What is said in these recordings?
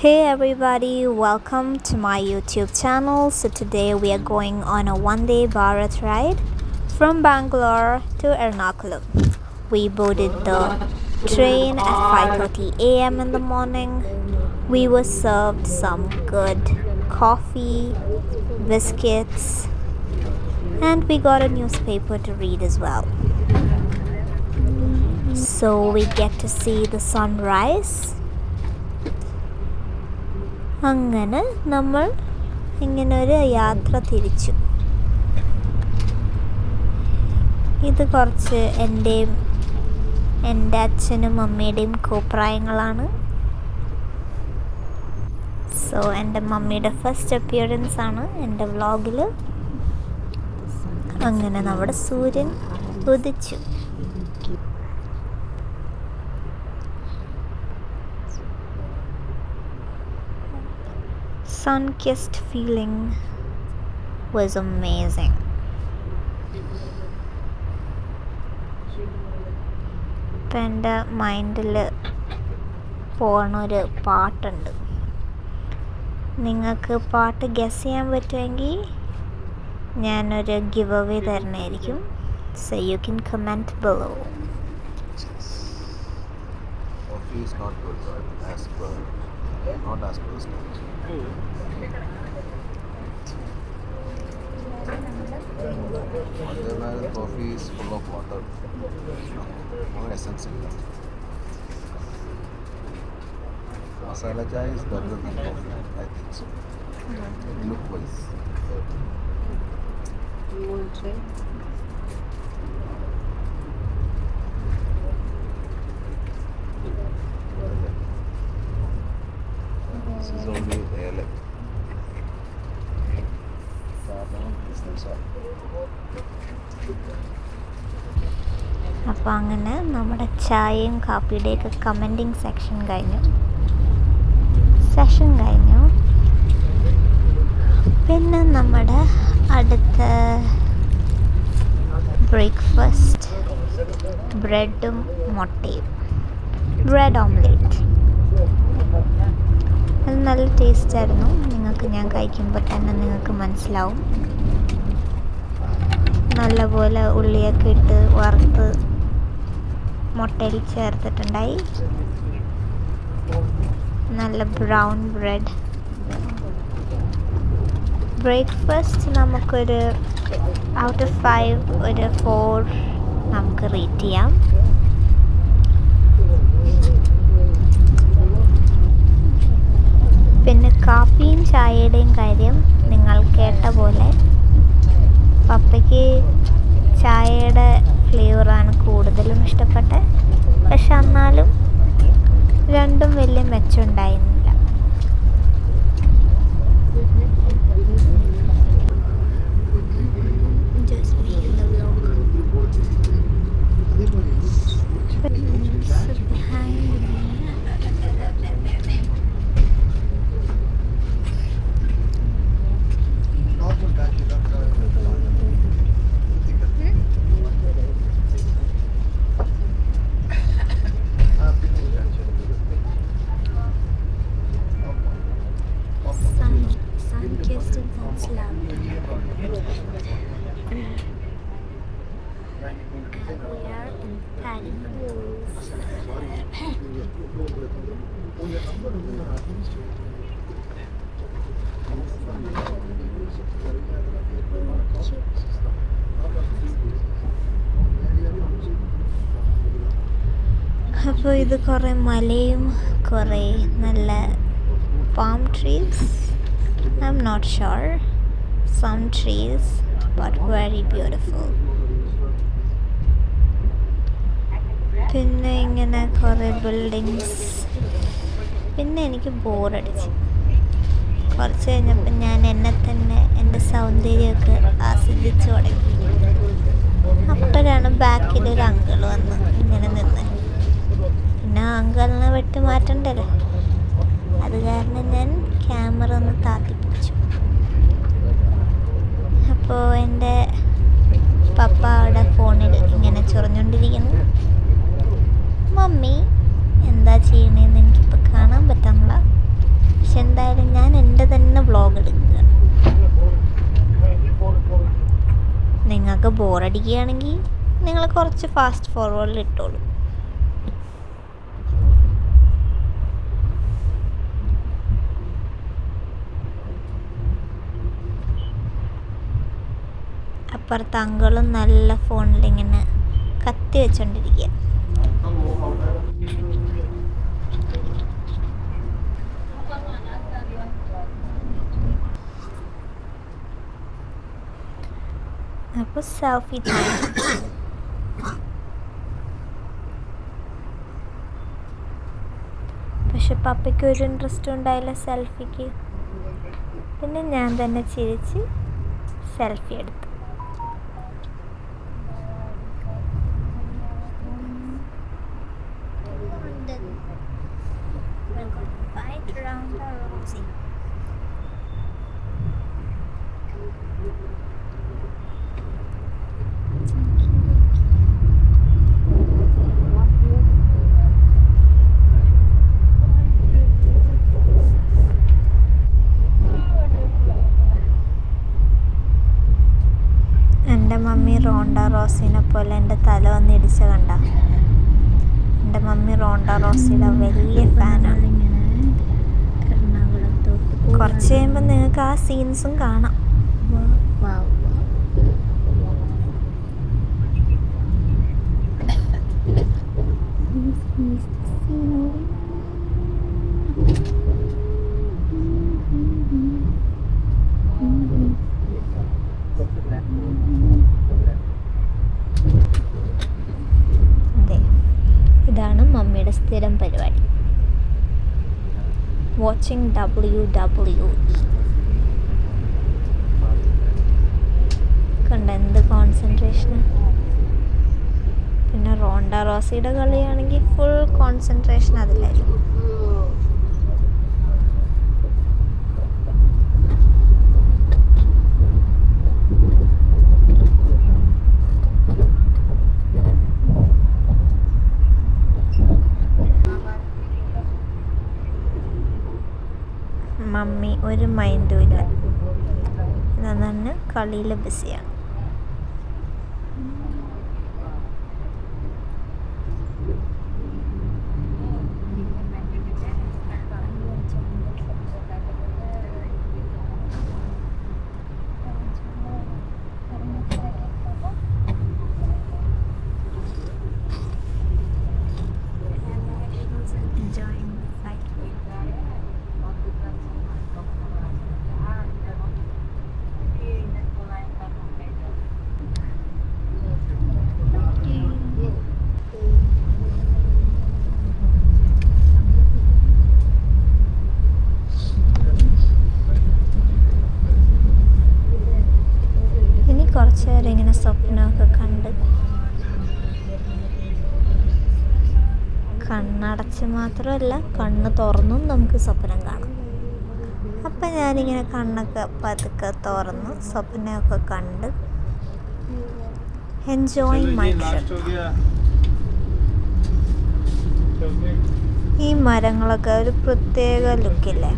Hey everybody, welcome to my YouTube channel. So today we are going on a one-day Bharat ride from Bangalore to Ernakulam. We boarded the train at 5:30 a.m. in the morning. We were served some good coffee, biscuits, and we got a newspaper to read as well. So we get to see the sunrise. അങ്ങനെ നമ്മൾ ഇങ്ങനൊരു യാത്ര തിരിച്ചു. ഇത് കുറച്ച് എൻ്റെ അച്ഛനും അമ്മയുടെയും കോപ്രായങ്ങളാണ്. സോ എൻ്റെ മമ്മിയുടെ ഫസ്റ്റ് അപ്പിയറൻസ് ആണ് എൻ്റെ വ്ളോഗിൽ. അങ്ങനെ നമ്മുടെ സൂര്യൻ ഉദിച്ചു. Sun-kissed feeling was amazing. ഇപ്പം എൻ്റെ മൈൻഡിൽ പോണൊരു പാട്ടുണ്ട്. നിങ്ങൾക്ക് പാട്ട് ഗസ് ചെയ്യാൻ പറ്റുമെങ്കിൽ ഞാനൊരു ഗിവ് അവേ തരണമായിരിക്കും. So you can comment below. Not as personal. Otherwise, coffee is full of water. No essence in that. Masala chai is better than coffee, I think so. Look wise. You want to try? This is only ALA. അപ്പോൾ അങ്ങനെ നമ്മുടെ ചായയും കാപ്പിയുടെയൊക്കെ commenting session കഴിഞ്ഞു. പിന്നെ നമ്മുടെ അടുത്ത breakfast ബ്രെഡും മുട്ടയും, ബ്രെഡ് ഓംലേറ്റ്. അത് നല്ല ടേസ്റ്റായിരുന്നു. നിങ്ങൾക്ക് ഞാൻ കഴിക്കുമ്പോൾ തന്നെ നിങ്ങൾക്ക് മനസ്സിലാവും. നല്ലപോലെ ഉള്ളിയൊക്കെ ഇട്ട് വറുത്ത് മുട്ടയിൽ ചേർത്തിട്ടുണ്ടായി. നല്ല ബ്രൗൺ ബ്രെഡ്. ബ്രേക്ക്ഫാസ്റ്റ് നമുക്കൊരു ഔട്ട് ഓഫ് 5 ഒരു 4 നമുക്ക് റേറ്റ് ചെയ്യാം. പിന്നെ കാപ്പിയും ചായയുടെയും കാര്യം നിങ്ങൾ കേട്ട പോലെ പപ്പയ്ക്ക് ചായയുടെ ഫ്ലേവറാണ് കൂടുതലും ഇഷ്ടപ്പെട്ടത്. പക്ഷെ എന്നാലും രണ്ടും വലിയ മെച്ചമുണ്ടായിരുന്നില്ല. Sun-kissed and sun-slapped. And we are in Paddy Hills. അപ്പോൾ ഇത് കുറേ മലയും കുറേ നല്ല palm trees. I'm not sure. Some trees, but very beautiful. പിന്നെ ഇങ്ങനെ കുറേ ബിൽഡിങ്സ്. പിന്നെ എനിക്ക് ബോറടിച്ചു. കുറച്ച് കഴിഞ്ഞപ്പോൾ ഞാൻ എന്നെ തന്നെ എൻ്റെ സൗന്ദര്യമൊക്കെ ആസ്വദിച്ചു തുടങ്ങി. അപ്പോഴാണ് ബാക്കിലൊരു അങ്കിൾ വന്ന് ഇങ്ങനെ നിന്ന്. പിന്നെ ആ അങ്കിളിനെ വെട്ടി മാറ്റണ്ടല്ലോ, അത് കാരണം ഞാൻ ക്യാമറ ഒന്ന് താത്തിപ്പിടിച്ചു. അപ്പോൾ എൻ്റെ പപ്പ അവിടെ ഫോണിൽ ഇങ്ങനെ ചൊറിഞ്ഞുകൊണ്ടിരിക്കുന്നു. മമ്മി എന്താ ചെയ്യണേന്ന് എനിക്കിപ്പോൾ കാണാൻ പറ്റുന്നില്ല. വ്ളോഗ് എടുക്കുക. നിങ്ങൾക്ക് ബോറടിക്കുകയാണെങ്കിൽ നിങ്ങൾ കുറച്ച് ഫാസ്റ്റ് ഫോർവേഡിൽ ഇട്ടോളൂ. അപ്പുറത്ത് അങ്കിളും നല്ല ഫോണിലിങ്ങനെ കത്തി വെച്ചോണ്ടിരിക്കുക. അപ്പോൾ സെൽഫി ടൈം. പക്ഷെ പപ്പയ്ക്ക് ഒരു ഇൻട്രസ്റ്റും ഉണ്ടായില്ല സെൽഫിക്ക്. പിന്നെ ഞാൻ തന്നെ ചിരിച്ച് സെൽഫി എടുത്തു. എൻ്റെ മമ്മി റോണ്ട റോസിനെ പോലെ എൻ്റെ തല വന്ന് ഇടിച്ച കണ്ട. എൻ്റെ മമ്മി റോണ്ട റോസിയുടെ വലിയ ഫാനാണ്. കുറച്ച് കഴിയുമ്പോൾ നിങ്ങൾക്ക് ആ സീൻസും കാണാം. ഇതാണ് മമ്മിയുടെ സ്ഥിരം പരിപാടി, വാച്ചിങ് WWE. കണ്ട എന്ത് കോൺസെൻട്രേഷന്. പിന്നെ റോണ്ട റോസിയുടെ കളിയാണെങ്കിൽ ഫുൾ കോൺസെൻട്രേഷൻ അതിലായിരുന്നു. മമ്മി ഒരു മൈൻഡും ഇല്ല, തന്നെ കളിയിൽ ബിസിയാണ്. കുറച്ച് നേരം ഇങ്ങനെ സ്വപ്നമൊക്കെ കണ്ട് കണ്ണടച്ച് മാത്രമല്ല കണ്ണ് തുറന്നും നമുക്ക് സ്വപ്നം കാണാം. അപ്പം ഞാനിങ്ങനെ കണ്ണൊക്കെ പതുക്കെ തുറന്ന് സ്വപ്നമൊക്കെ കണ്ട് എൻജോയ് മൈ ട്രിപ്പ്. ഈ മരങ്ങളൊക്കെ ഒരു പ്രത്യേക ലുക്കില്ലേ.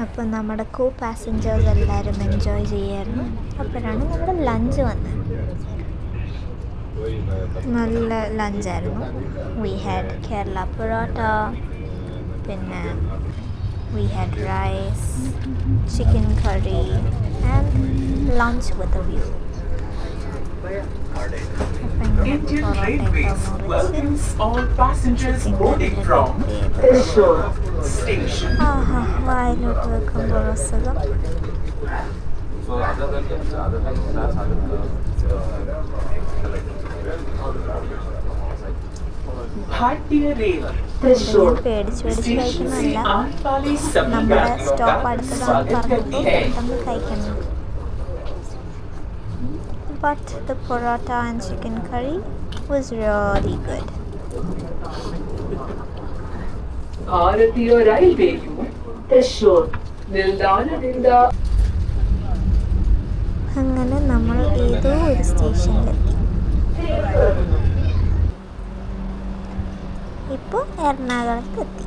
അപ്പോൾ നമ്മുടെ കോ പാസഞ്ചേഴ്സ് എല്ലാവരും എൻജോയ് ചെയ്യായിരുന്നു. അപ്പോഴാണ് നമ്മുടെ ലഞ്ച് വന്നത്. നല്ല ലഞ്ചായിരുന്നു. വി ഹാഡ് കേരള പൊറോട്ട, പിന്നെ we had rice, chicken curry and lunch with a view. Indian Railways welcomes all passengers boarding from Thrissur station. വായിലോട്ട് വെക്കുമ്പോൾ അസുഖം. Bhartiya Rail Thrissur പേടിച്ച് കഴിക്കുന്നതല്ല, Aanpali നമ്മുടെ Samgam സ്റ്റോപ്പ് അടുത്തതാണെന്ന് പറഞ്ഞപ്പോൾ പെട്ടെന്ന് കഴിക്കണം. But the paratha and chicken curry was really good. Bharatiya Railway Thrissur ನಿಲ್ದಾಣದಿಂದ അങ്ങനെ നമ്മൾ ഏതോ ഒരു സ്റ്റേഷനിലെത്തി. ഇപ്പോൾ എറണാകുളത്ത് എത്തി.